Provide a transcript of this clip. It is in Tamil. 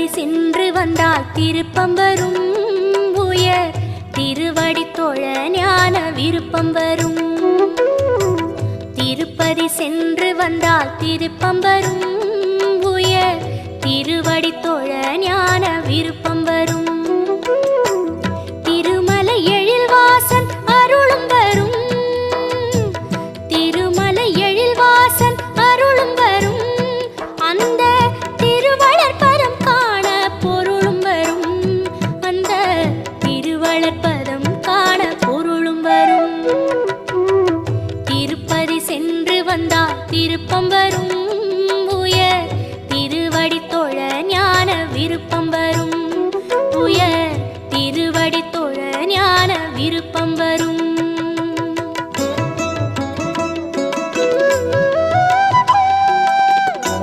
திருப்பதி சென்று வந்தால் திருப்பம் வரும், உயர் திருவடி தொழ ஞான விருப்பம் வரும். திருப்பதி சென்று வந்தால் திருப்பம் வரும், உயர் திருவடி தொழ ஞான விருப்பம்